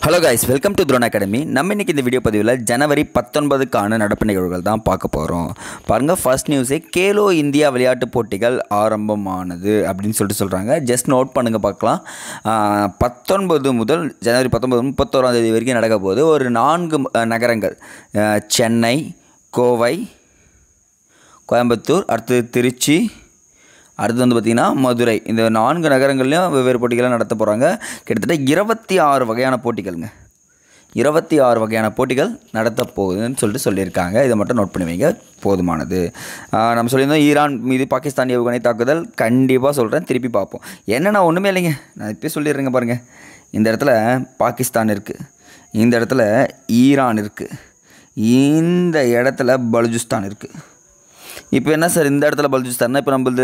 Hello guys, welcome to Throne Academy. நம்ம இன்றைக்கி இந்த வீடியோ பதிவில் ஜனவரி 19க்கான நடப்பு நிகழ்வுகள் தான் பார்க்க போகிறோம். பாருங்கள், ஃபர்ஸ்ட் நியூஸே கேலோ இந்தியா விளையாட்டுப் போட்டிகள் ஆரம்பமானது அப்படின்னு சொல்கிறாங்க. ஜஸ்ட் நோட் பண்ணுங்கள் பார்க்கலாம். 19 முதல் ஜனவரி 19 31ஆம் தேதி வரைக்கும் நடக்க போகுது. ஒரு 4 நகரங்கள், சென்னை, கோவை, கோயம்புத்தூர், அடுத்தது திருச்சி, அடுத்து வந்து பார்த்திங்கன்னா மதுரை. இந்த 4 நகரங்கள்லையும் வெவ்வேறு போட்டிகளை நடத்த போகிறாங்க. கிட்டத்தட்ட 26 வகையான போட்டிகள்ங்க, 26 வகையான போட்டிகள் நடத்த போகுதுன்னு சொல்லியிருக்காங்க. இதை மட்டும் நோட் பண்ணி வைங்க, போதுமானது. நம்ம சொல்லியிருந்தோம் ஈரான் மீது பாகிஸ்தான் ஏவுகணை தாக்குதல். கண்டிப்பாக சொல்கிறேன், திருப்பி பார்ப்போம். என்னென்னா ஒன்றுமே இல்லைங்க, நான் இப்போ சொல்லிடுறேங்க. பாருங்கள், இந்த இடத்துல பாகிஸ்தான் இருக்குது, இந்த இடத்துல ஈரான் இருக்குது, இந்த இடத்துல பலுஜிஸ்தான் இருக்குது. இப்போ என்ன சார், இந்த இடத்துல பலுஜிஸ்தான்னா, இப்போ நம்மளது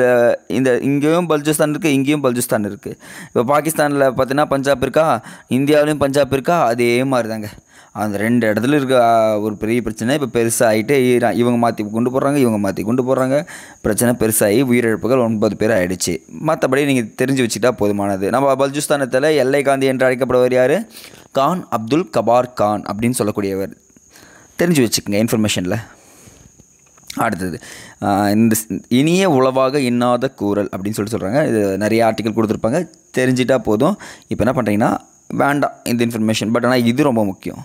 இங்கேயும் பலுஜிஸ்தான் இருக்குது, இங்கேயும் பலுஜிஸ்தான் இருக்குது. இப்போ பாகிஸ்தானில் பார்த்தீங்கன்னா பஞ்சாப் இருக்கா, இந்தியாவிலையும் பஞ்சாப் இருக்கா, அதே மாதிரி தாங்க. அந்த 2 இடத்துல இருக்க ஒரு பெரிய பிரச்சனை இப்போ பெருசாகிட்டு இவங்க மாற்றி கொண்டு போடுறாங்க, இவங்க மாற்றி கொண்டு போடுறாங்க. பிரச்சனை பெருசாகி உயிரிழப்புகள் 9 பேர் ஆகிடுச்சு. மற்றபடி நீங்கள் தெரிஞ்சு வச்சுக்கிட்டா போதுமானது. நம்ம பலுஜிஸ்தானத்தில் எல்லை காந்தி என்று அழைக்கப்படுவர் யார்? கான் அப்துல் கபார் கான் அப்படின்னு சொல்லக்கூடியவர். தெரிஞ்சு வச்சுக்கோங்க இன்ஃபர்மேஷனில். அடுத்தது, இந்த இனிய உளவாக இன்னாத கூறல் அப்படின்னு சொல்கிறாங்க. இது நிறைய ஆர்டிக்கல் கொடுத்துருப்பாங்க, தெரிஞ்சிட்டா போதும். இப்போ என்ன பண்ணுறீங்கன்னா வேண்டாம் இந்த இன்ஃபர்மேஷன், பட் ஆனால் இது ரொம்ப முக்கியம்.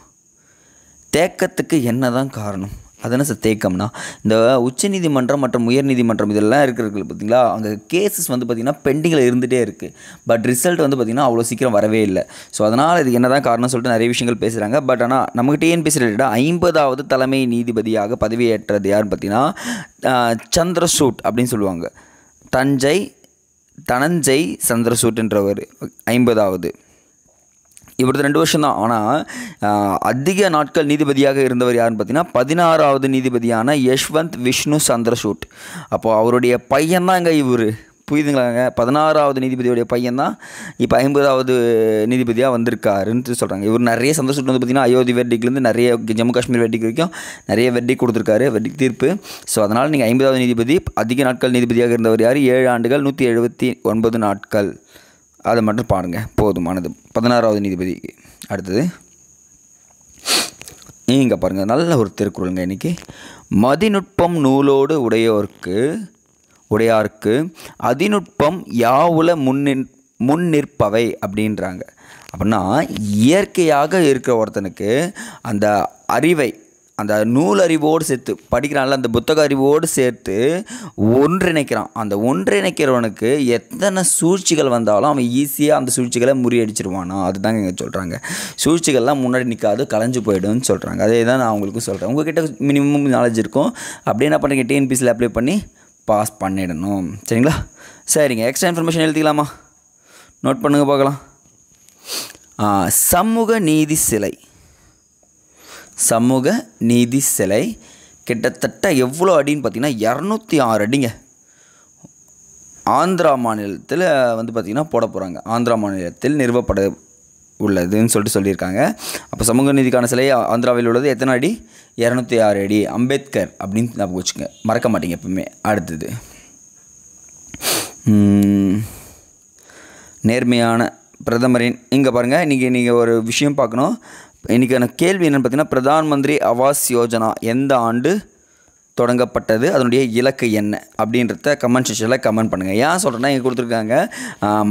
தேக்கத்துக்கு என்ன தான் காரணம்? அது என்ன சார் தேக்கம்னா, இந்த உச்சநீதிமன்றம் மற்றும் உயர்நீதிமன்றம் இதெல்லாம் இருக்கிறது பார்த்திங்களா, அங்கே கேசஸ் வந்து பார்த்திங்கன்னா பெண்டிங்கில் இருந்துகிட்டே இருக்குது. பட் ரிசல்ட் வந்து பார்த்திங்கன்னா அவ்வளோ சீக்கிரம் வரவே இல்லை. ஸோ அதனால் இது என்ன தான் காரணம் சொல்லிட்டு நிறைய விஷயங்கள் பேசுகிறாங்க. பட் ஆனால் நமக்கு டிஎன்பிஎஸ்சி ரிலேட்டடாக 50வது தலைமை நீதிபதியாக பதவியேற்றது யாருன்னு பார்த்தீங்கன்னா சந்திரசூட் அப்படின்னு சொல்லுவாங்க. தனஞ்சய் சந்திரசூட்ன்றவர் 50வது. இவரது 2 வருஷம் தான். ஆனால் அதிக நாட்கள் நீதிபதியாக இருந்தவர் யாருன்னு பார்த்தீங்கன்னா 16வது நீதிபதியான யஷ்வந்த் விஷ்ணு சந்திரசூட். அப்போது அவருடைய பையன்தான் இங்கே இவர், புரியுதுங்களாங்க? 16வது நீதிபதியுடைய பையன்தான் இப்போ 50வது நீதிபதியாக வந்திருக்காருன்னு சொல்கிறாங்க. இவர் நிறைய சந்திரசூட் வந்து பார்த்திங்கன்னா அயோத்தி வெர்டிக்லேருந்து நிறைய ஜம்மு காஷ்மீர் வெர்டிக் வரைக்கும் நிறைய வெர்டிக் கொடுத்துருக்காரு, வெர்டிக் தீர்ப்பு. ஸோ அதனால் நீங்கள் 50வது நீதிபதி, அதிக நாட்கள் நீதிபதியாக இருந்தவர் யார்? 7 ஆண்டுகள் 179 நாட்கள். அதை மட்டும் பாருங்கள், போதுமானது 16வது நீதிபதிக்கு. அடுத்தது இங்கே பாருங்கள், நல்ல ஒரு திருக்குறளுங்க இன்றைக்கி. மதிநுட்பம் நூலோடு உடையார்க்கு அதிநுட்பம் யாவுல முன்னிற்பவை அப்படின்றாங்க. அப்படின்னா இயற்கையாக இருக்கிற ஒருத்தனுக்கு அந்த அறிவை, அந்த நூல் அறிவோடு சேர்த்து படிக்கிறான்ல, அந்த புத்தக அறிவோடு சேர்த்து ஒன்றிணைக்கிறான். அந்த ஒன்றிணைக்கிறவனுக்கு எத்தனை சூழ்ச்சிகள் வந்தாலும் அவன் ஈஸியாக அந்த சூழ்ச்சிகளை முறியடிச்சிருவானா, அதுதாங்க இங்கே சொல்கிறாங்க. சூழ்ச்சிகள்லாம் முன்னாடி நிற்காது, கலைஞ்சு போய்டும்னு சொல்கிறாங்க. அதே தான் நான் உங்களுக்கு சொல்கிறேன். உங்கள்கிட்ட மினிமம் நாலேஜ் இருக்கும், அப்படியே என்ன பண்ணுறீங்க, டிஎன்பிஎஸ்சியில் அப்ளை பண்ணி பாஸ் பண்ணிடணும். சரிங்களா? சரிங்க, எக்ஸ்ட்ரா இன்ஃபர்மேஷன் எழுதிக்கலாமா? நோட் பண்ணுங்க பார்க்கலாம். சமூக நீதி சிலை கிட்டத்தட்ட எவ்வளோ அடின்னு பார்த்தீங்கன்னா 206 அடிங்க. ஆந்திரா மாநிலத்தில் வந்து பார்த்திங்கன்னா போட போகிறாங்க. ஆந்திரா மாநிலத்தில் நிறுவப்பட உள்ளதுன்னு சொல்லியிருக்காங்க. அப்போ சமூக நீதிக்கான சிலை ஆந்திராவில் உள்ளது. எத்தனை அடி? 206 அடி. அம்பேத்கர் அப்படின்னு ஞாபகம் வச்சுங்க, மறக்க மாட்டீங்க எப்பவுமே. அடுத்தது, நேர்மையான பிரதமரின், இங்கே பாருங்கள், இன்றைக்கி நீங்கள் ஒரு விஷயம் பார்க்கணும். இன்றைக்கான கேள்வி என்னென்னு பார்த்தீங்கன்னா, பிரதான் மந்திரி ஆவாஸ் யோஜனா எந்த ஆண்டு தொடங்கப்பட்டது, அதனுடைய இலக்கு என்ன அப்படின்றத கமெண்ட் செக்ஷனில் கமெண்ட் பண்ணுங்கள். ஏன் சொல்கிறேன்னா, இங்கே கொடுத்துருக்காங்க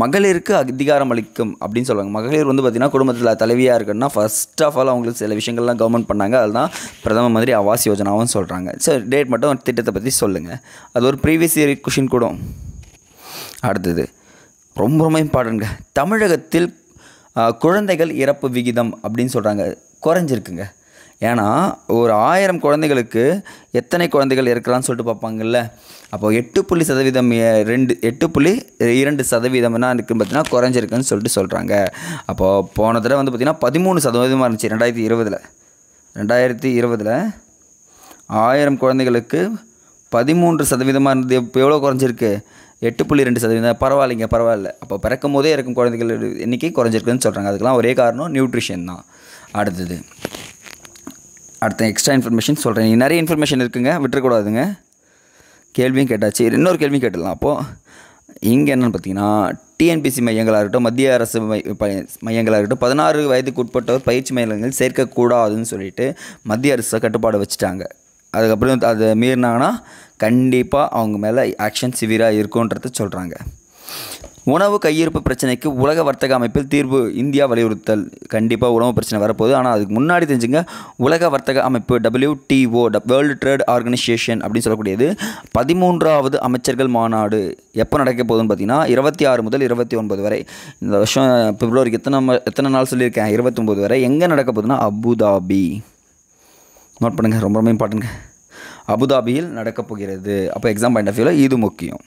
மகளிருக்கு அதிகாரம் அளிக்கும் அப்படின்னு சொல்லுவாங்க. மகளிர் வந்து பார்த்திங்கன்னா குடும்பத்தில் தலைவியாக இருக்குன்னா ஃபர்ஸ்ட் ஆஃப் ஆல் அவங்களுக்கு சில விஷயங்கள்லாம் கவர்மெண்ட் பண்ணாங்க. அதுதான் பிரதம மந்திரி ஆவாஸ் யோஜனாவும் சொல்கிறாங்க. சரி, டேட் மட்டும் திட்டத்தை பற்றி சொல்லுங்கள். அது ஒரு ப்ரீவியஸ் இயர் கொஷின் கூட. அடுத்தது ரொம்ப ரொம்ப இம்பார்ட்டன்ட்ங்க, தமிழகத்தில் குழந்தைகள் இறப்பு விகிதம் அப்படின்னு சொல்கிறாங்க குறைஞ்சிருக்குங்க. ஏன்னா ஒரு 1000 குழந்தைகளுக்கு எத்தனை குழந்தைகள் இறக்கலான்னு சொல்லிட்டு பார்ப்பாங்கல்ல. அப்போது 8.2% என்ன இருக்குன்னு பார்த்தீங்கன்னா குறைஞ்சிருக்குன்னு சொல்கிறாங்க. அப்போது போன தடவை வந்து பார்த்திங்கன்னா 13% இருந்துச்சு 2020. 1000 குழந்தைகளுக்கு 13% இருந்தது. இப்போ எவ்வளோ குறைஞ்சிருக்கு? 8.2%. பரவாயில்ல. அப்போ பிறக்கும் போதே இருக்கும் குழந்தைகள் எண்ணிக்கை குறைஞ்சிருக்குன்னு சொல்கிறாங்க. அதுக்கெல்லாம் ஒரே காரணம் நியூட்ரிஷன் தான். அடுத்த எக்ஸ்ட்ரா இன்ஃபர்மேஷன் சொல்கிறேன். நிறைய இன்ஃபர்மேஷன் இருக்குங்க, விட்டுறக்கூடாதுங்க. கேள்வியும் கேட்டாச்சு, இன்னொரு கேள்வியும் கேட்டுடலாம். அப்போது இங்கே என்னென்னு பார்த்தீங்கன்னா டிஎன்பிசி மையங்களாக இருக்கட்டும், மத்திய அரசு மையங்களாக இருக்கட்டும், 16 வயதுக்கு உட்பட்டவர் பயிற்சி மையங்கள் சேர்க்கக்கூடாதுன்னு சொல்லிட்டு மத்திய அரசு கட்டுப்பாடு வச்சுட்டாங்க. அதுக்கப்புறம் அதை மீறினாங்கன்னா கண்டிப்பாக அவங்க மேலே ஆக்ஷன் சிவியராக இருக்குன்றத சொல்கிறாங்க. உணவு கையிருப்பு பிரச்சனைக்கு உலக வர்த்தக அமைப்பில் தீர்வு இந்தியா வலியுறுத்தல். கண்டிப்பாக உணவு பிரச்சனை வரப்போகுது. ஆனால் அதுக்கு முன்னாடி தெரிஞ்சுங்க, உலக வர்த்தக அமைப்பு WTO, வேர்ல்டு ட்ரேட் ஆர்கனைசேஷன் அப்படின்னு சொல்லக்கூடியது 13வது அமைச்சர்கள் மாநாடு எப்போ நடக்க போகுதுன்னு பார்த்தீங்கன்னா 26 முதல் 29 வரை. இந்த வருஷம் பிப்ரவரிக்கு எத்தனை நாள் சொல்லியிருக்கேன், 29 வரை. எங்கே நடக்க போகுதுன்னா அபுதாபி. நோட் பண்ணுங்கள், ரொம்ப ரொம்ப இம்பார்ட்டன்ங்க. அபுதாபியில் நடக்கப் போகிறது. அப்போ எக்ஸாம் பாயிண்ட் ஆஃப் வியூவில் இது முக்கியம்.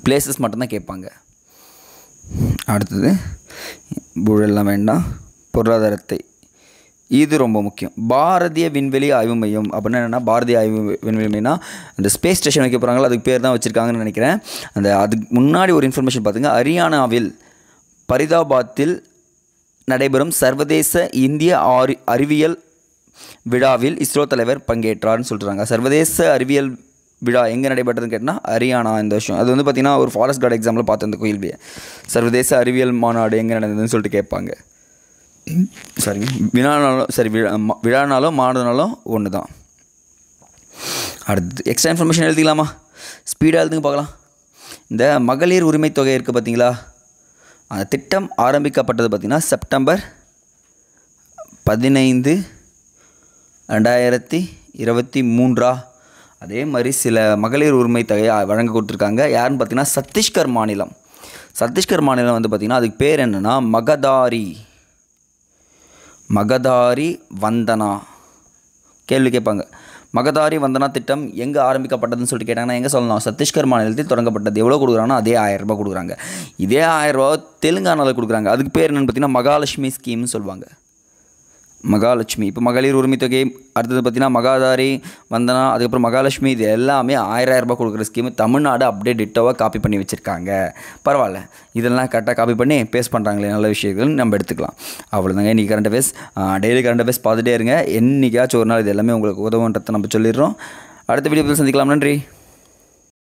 பிளேசஸ் மட்டும்தான் கேட்பாங்க. அடுத்தது ஊழல்லாம் வேண்டாம், பொருளாதாரத்தை, இது ரொம்ப முக்கியம். பாரதிய விண்வெளி ஆய்வு மையம் அப்படின்னா என்னென்னா, பாரதிய விண்வெளி மையம்னா அந்த ஸ்பேஸ் ஸ்டேஷன் வைக்க போகிறாங்களோ அதுக்கு பேர் தான் வச்சுருக்காங்கன்னு நினைக்கிறேன். அதுக்கு முன்னாடி ஒரு இன்ஃபர்மேஷன் பார்த்துங்க. ஹரியானாவில் பரிதாபாத்தில் நடைபெறும் சர்வதேச இந்திய அறிவியல் விழாவில் இஸ்ரோ தலைவர் பங்கேற்றார்னு சொல்கிறாங்க. சர்வதேச அறிவியல் விழா எங்கே நடைபெற்றதுன்னு கேட்டால் ஹரியானா இந்த வருஷம். அது வந்து பார்த்திங்கன்னா ஒரு ஃபாரஸ்ட் கார்டு எக்ஸாம்பிள் பார்த்து அந்த கோயில் சர்வதேச அறிவியல் மாநாடு எங்கே நடந்ததுன்னு சொல்லிட்டு கேட்பாங்க. சரிங்க, விழானாலும் சரி, விழானாலும் மாநாடுனாலும் ஒன்று தான். அடுத்து எக்ஸ்ட்ரா இன்ஃபர்மேஷன் எழுதிக்கலாமா? ஸ்பீடாக எழுதுங்க பார்க்கலாம். இந்த மகளிர் உரிமை தொகை இருக்குது பார்த்தீங்களா, அந்த திட்டம் ஆரம்பிக்கப்பட்டது பார்த்திங்கன்னா செப்டம்பர் 15, 2023. அதே மாதிரி சில மகளிர் உரிமை தொகையை வழங்க கொடுத்துருக்காங்க. யாருன்னு பார்த்தீங்கன்னா சத்தீஸ்கர் மாநிலம். சத்தீஸ்கர் மாநிலம் வந்து பார்த்திங்கன்னா அதுக்கு பேர் என்னென்னா மகதாரி வந்தனா. கேள்வி கேட்பாங்க, மகதாரி வந்தனா திட்டம் எங்கே ஆரம்பிக்கப்பட்டதுன்னு சொல்லிட்டு கேட்டாங்கன்னா எங்கே சொல்லலாம்? சத்தீஸ்கர் மாநிலத்தில் தொடங்கப்பட்டது. எவ்வளோ கொடுக்குறாங்கன்னா அதே 1000 ரூபாய் கொடுக்குறாங்க. இதே 1000 ரூபா தெலுங்கானாவில் கொடுக்குறாங்க. அதுக்கு பேர் என்னென்னு பார்த்தீங்கன்னா மகாலட்சுமி ஸ்கீம்னு சொல்லுவாங்க. மகாலட்சுமி. இப்போ மகளிர் உரிமை தொகை, அடுத்தது பார்த்திங்கன்னா மகாதாரி வந்தனா, அதுக்கப்புறம் மகாலட்சுமி, இது எல்லாமே 1000 ரூபாய் கொடுக்குற ஸ்கீமு. தமிழ்நாடு அப்படியே டிட்டோவாக காப்பி பண்ணி வச்சுருக்காங்க. பரவாயில்ல, இதெல்லாம் கரெக்டாக காப்பி பண்ணி பேஸ்ட் பண்ணுறாங்களே, நல்ல விஷயங்கள் நம்ம எடுத்துக்கலாம். அவ்வளோதாங்க இன்றைக்கி current affairs. Daily current affairs பார்த்துட்டே இருங்க. என்றைக்காச்சும் ஒரு நாள் இது எல்லாமே உங்களுக்கு உதவுன்றதை நம்ம சொல்லிடுறோம். அடுத்த வீடியோவில் சந்திக்கலாம். நன்றி.